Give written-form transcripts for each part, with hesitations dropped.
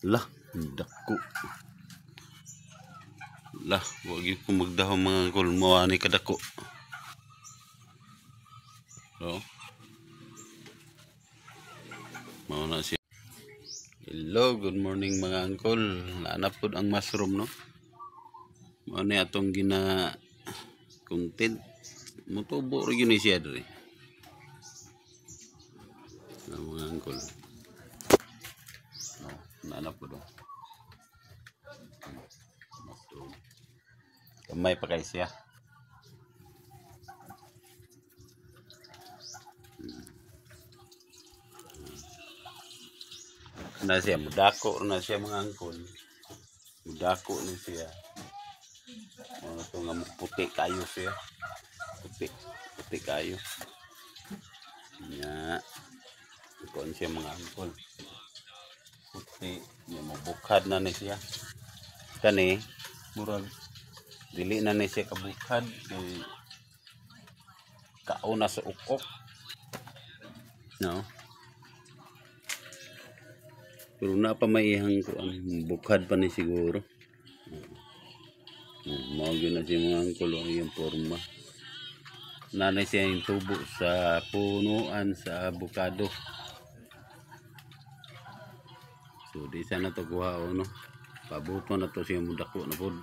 Lah, dako. Lah, wag yung kumagdahong mga angkol. Mawani kadako. So, mauna siya. Hello, good morning mga angkol. Naanap po ang mushroom, no? Mauna atong gina content. Mutubo rin yun siya diri. Mga angkol. No, naanap po doon. Kamay pa kayo siya. Na siya, mudako na siya mga angkol. Mudako na siya. Ito nga puti kayo siya. Puti kayo. Nya, ito siya mga angkol. Puti, niya mabukad na ni siya. Kani, murag, dili na ni siya kabukad. Kauna sa ukok. No? Pero na pa maihang ko bukad pa ni siguro. Mawag na siya mga angkol yung forma. Nanay siya yung tubo sa punuan sa avocado. So di sana to kuha no. Pabuto na to siya mudako na pod.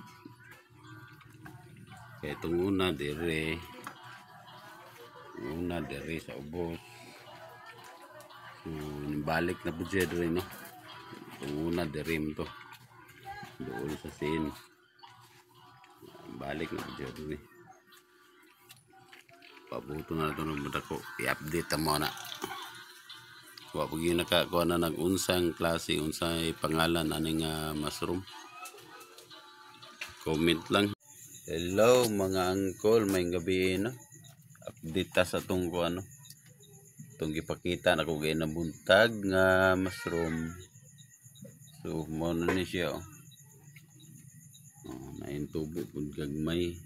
Kaya itong una dire sa ubos. So balik na po siya dire no. Itong una dirim to. Doon sa sin. Balik na po siya dire. Pabuto na ito ng mudako. I-update mo na. Kung pag yung nakakuha na nag-unsang klase, unsang pangalan aning mushroom. Comment lang. Hello mga angkol, may gabi no. Update ta sa itong ano. Itong ipakita na kung gaya na buntag nga mushroom. So, muna ni siya. Nain tubo kung gagmay.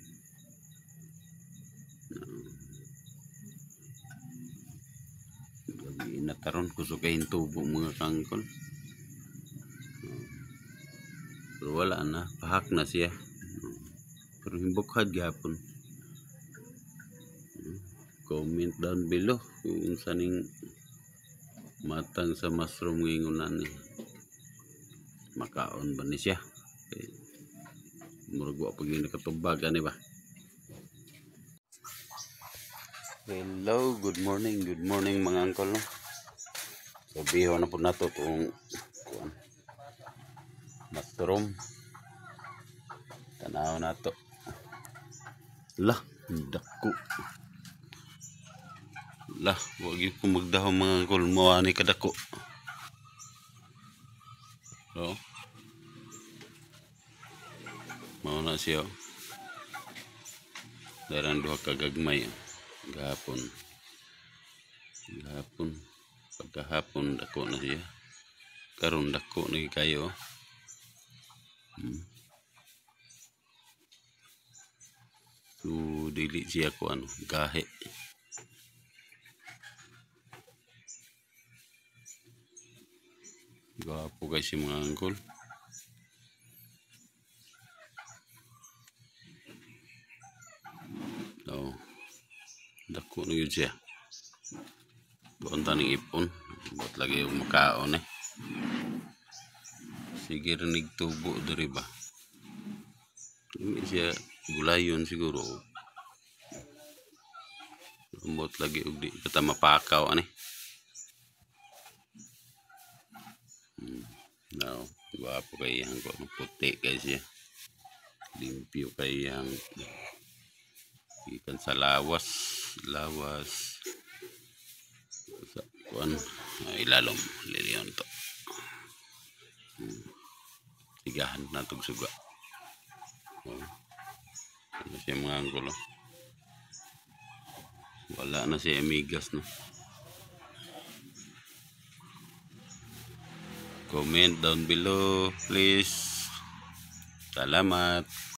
Gabi na karon kusukahin tubo mga kangkol. Pero wala na, pahak na siya. Pero himbukad gapon. Comment down below kung saning matang sa mushroom ngingunan ni. Makaon ba ni siya? Murag pag yung nakatubag ani ba? Hello, good morning mga angkol no. So biho na po nato itong mushroom. Tanaw na to. Lah, dako. Lah, wag yung kumagdahong mga angkol. Mawani kadako. So, mauna siya. Darang duha kagagmay. Gahapon. Pagkahapon dako na siya. Karon dako na kayo. So dili siya ko gahe. Gapo guys si mga angkol. So dako na yun siya. Doon taning ipon. Buat lagi yung makaon eh. Sige rinig tubo diri ba. Hindi siya gulayon siguro. Buat lagi ug di kita mapakaw ani. Now, guwapo kay yang ko puti guys ya. Limpyo kay yang ikan sa lawas sa kuan ilalom liliyon to. Tigahan na tog suga. Ano siya mga angkol. Wala na siya amigas no. Comment down below please. Salamat.